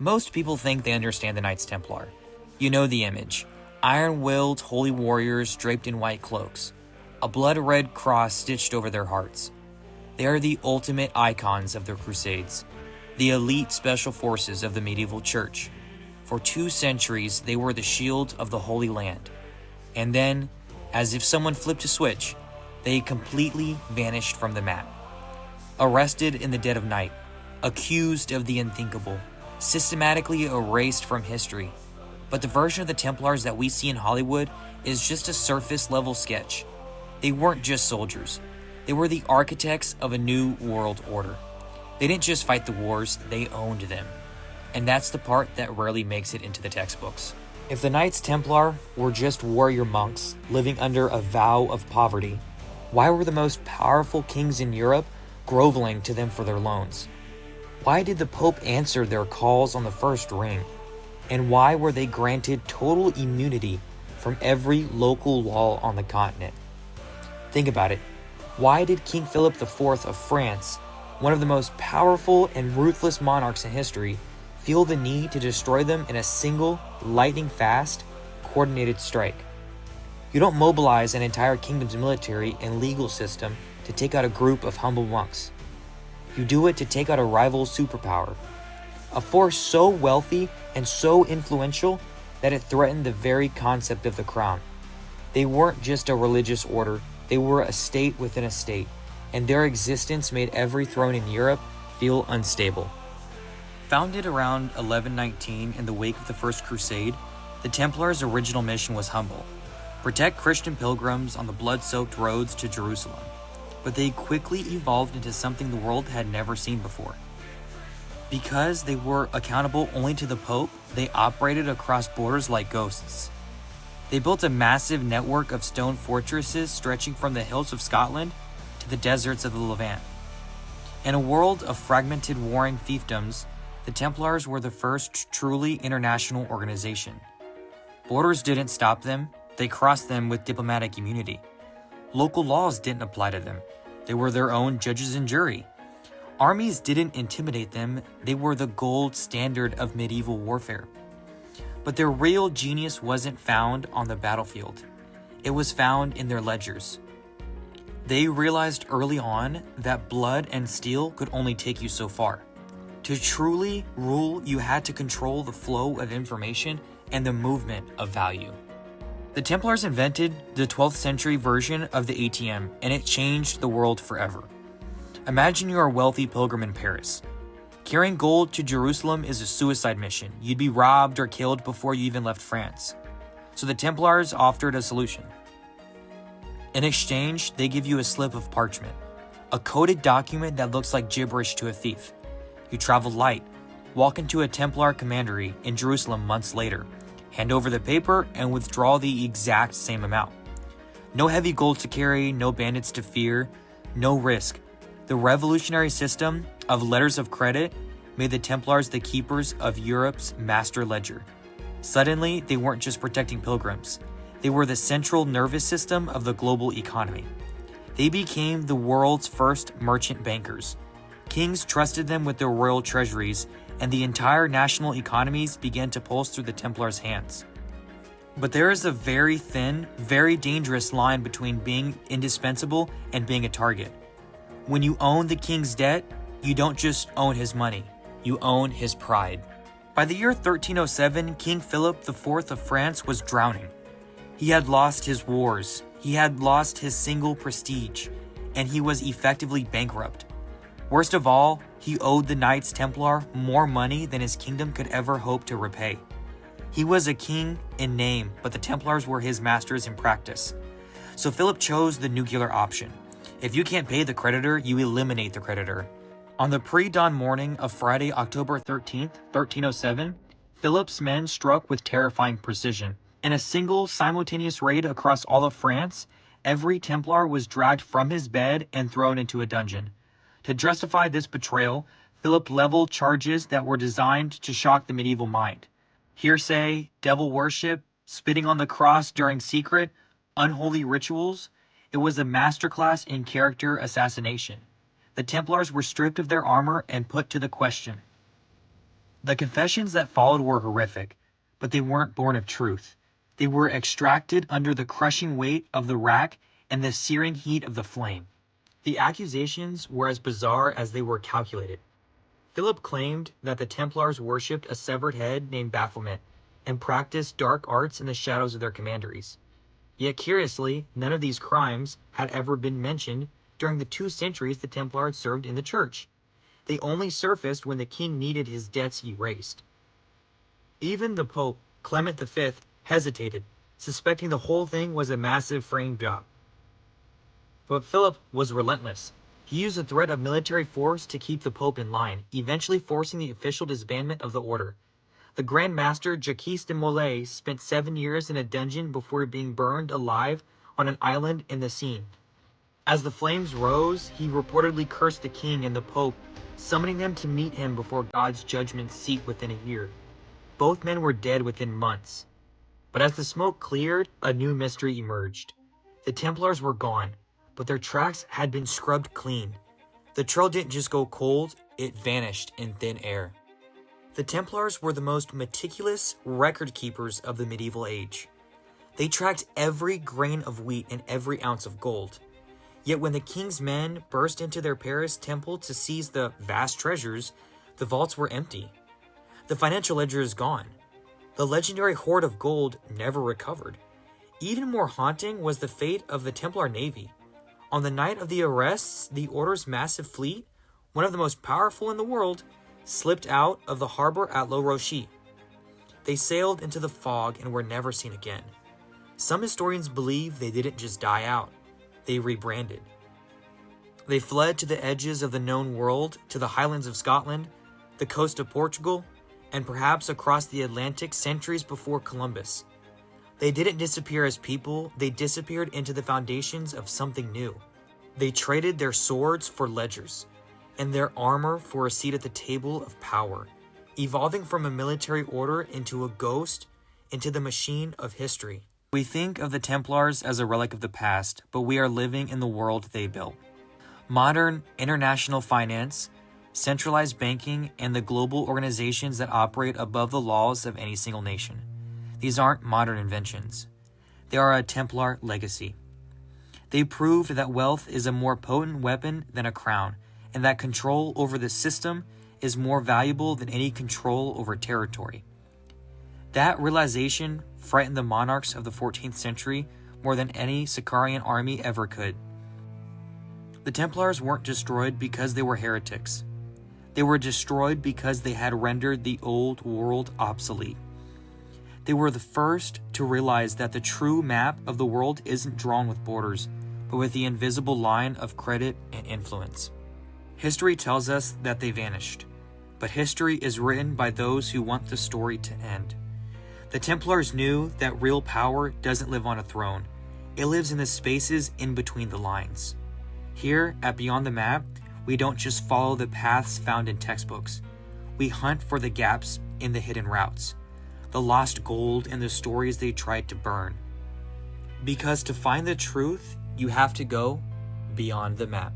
Most people think they understand the Knights Templar. You know the image. Iron-willed holy warriors draped in white cloaks. A blood-red cross stitched over their hearts. They are the ultimate icons of the Crusades. The elite special forces of the medieval church. For 2 centuries, they were the shield of the Holy Land. And then, as if someone flipped a switch, they completely vanished from the map. Arrested in the dead of night, accused of the unthinkable, systematically erased from history. But the version of the Templars that we see in Hollywood is just a surface-level sketch. They weren't just soldiers. They were the architects of a new world order. They didn't just fight the wars, they owned them. And that's the part that rarely makes it into the textbooks. If the Knights Templar were just warrior monks living under a vow of poverty, why were the most powerful kings in Europe groveling to them for their loans? Why did the Pope answer their calls on the first ring? And why were they granted total immunity from every local law on the continent? Think about it. Why did King Philip IV of France, one of the most powerful and ruthless monarchs in history, feel the need to destroy them in a single, lightning-fast, coordinated strike? You don't mobilize an entire kingdom's military and legal system to take out a group of humble monks. You do it to take out a rival superpower, a force so wealthy and so influential that it threatened the very concept of the crown. They weren't just a religious order, they were a state within a state, and their existence made every throne in Europe feel unstable. Founded around 1119 in the wake of the First Crusade, the Templars' original mission was humble: protect Christian pilgrims on the blood-soaked roads to Jerusalem. But they quickly evolved into something the world had never seen before. Because they were accountable only to the Pope, they operated across borders like ghosts. They built a massive network of stone fortresses stretching from the hills of Scotland to the deserts of the Levant. In a world of fragmented warring fiefdoms, the Templars were the first truly international organization. Borders didn't stop them, they crossed them with diplomatic immunity. Local laws didn't apply to them, they were their own judges and jury. Armies didn't intimidate them, they were the gold standard of medieval warfare. But their real genius wasn't found on the battlefield. It was found in their ledgers. They realized early on that blood and steel could only take you so far. To truly rule, you had to control the flow of information and the movement of value. The Templars invented the 12th century version of the ATM, and it changed the world forever. Imagine you're a wealthy pilgrim in Paris. Carrying gold to Jerusalem is a suicide mission. You'd be robbed or killed before you even left France. So the Templars offered a solution. In exchange, they give you a slip of parchment, a coded document that looks like gibberish to a thief. You travel light, walk into a Templar commandery in Jerusalem months later, hand over the paper, and withdraw the exact same amount. No heavy gold to carry, no bandits to fear, no risk. The revolutionary system of letters of credit made the Templars the keepers of Europe's master ledger. Suddenly, they weren't just protecting pilgrims. They were the central nervous system of the global economy. They became the world's first merchant bankers. Kings trusted them with their royal treasuries, and the entire national economies began to pulse through the Templars' hands. But there is a very thin, very dangerous line between being indispensable and being a target. When you own the king's debt, you don't just own his money, you own his pride. By the year 1307, King Philip IV of France was drowning. He had lost his wars, he had lost his single prestige, and he was effectively bankrupt. Worst of all, he owed the Knights Templar more money than his kingdom could ever hope to repay. He was a king in name, but the Templars were his masters in practice. So Philip chose the nuclear option. If you can't pay the creditor, you eliminate the creditor. On the pre-dawn morning of Friday, October 13th, 1307, Philip's men struck with terrifying precision. In a single, simultaneous raid across all of France, every Templar was dragged from his bed and thrown into a dungeon. To justify this betrayal, Philip leveled charges that were designed to shock the medieval mind. Hearsay, devil worship, spitting on the cross during secret, unholy rituals. It was a masterclass in character assassination. The Templars were stripped of their armor and put to the question: The confessions that followed were horrific, but they weren't born of truth. They were extracted under the crushing weight of the rack and the searing heat of the flame. The accusations were as bizarre as they were calculated. Philip claimed that the Templars worshipped a severed head named Baphomet and practiced dark arts in the shadows of their commanderies. Yet curiously, none of these crimes had ever been mentioned during the 2 centuries the Templars served in the church. They only surfaced when the king needed his debts erased. Even the Pope, Clement V, hesitated, suspecting the whole thing was a massive frame job. But Philip was relentless. He used the threat of military force to keep the Pope in line, eventually forcing the official disbandment of the order. The Grand Master Jacques de Molay spent 7 years in a dungeon before being burned alive on an island in the Seine. As the flames rose, he reportedly cursed the king and the Pope, summoning them to meet him before God's judgment seat within a year. Both men were dead within months. But as the smoke cleared, a new mystery emerged. The Templars were gone, but their tracks had been scrubbed clean. The trail didn't just go cold, it vanished in thin air. The Templars were the most meticulous record keepers of the medieval age. They tracked every grain of wheat and every ounce of gold. Yet when the king's men burst into their Paris temple to seize the vast treasures, the vaults were empty. The financial ledger is gone. The legendary hoard of gold never recovered. Even more haunting was the fate of the Templar navy. On the night of the arrests, the Order's massive fleet, one of the most powerful in the world, slipped out of the harbor at La Rochelle. They sailed into the fog and were never seen again. Some historians believe they didn't just die out. They rebranded. They fled to the edges of the known world, to the highlands of Scotland, the coast of Portugal, and perhaps across the Atlantic centuries before Columbus. They didn't disappear as people, they disappeared into the foundations of something new. They traded their swords for ledgers, and their armor for a seat at the table of power, evolving from a military order into a ghost, into the machine of history. We think of the Templars as a relic of the past, but we are living in the world they built. Modern international finance, centralized banking, and the global organizations that operate above the laws of any single nation. These aren't modern inventions. They are a Templar legacy. They proved that wealth is a more potent weapon than a crown, and that control over the system is more valuable than any control over territory. That realization frightened the monarchs of the 14th century more than any Sicarian army ever could. The Templars weren't destroyed because they were heretics. They were destroyed because they had rendered the old world obsolete. They were the first to realize that the true map of the world isn't drawn with borders, but with the invisible line of credit and influence. History tells us that they vanished, but history is written by those who want the story to end. The Templars knew that real power doesn't live on a throne. It lives in the spaces in between the lines. Here at Beyond the Map, we don't just follow the paths found in textbooks. We hunt for the gaps in the hidden routes, the lost gold in the stories they tried to burn. Because to find the truth, you have to go beyond the map.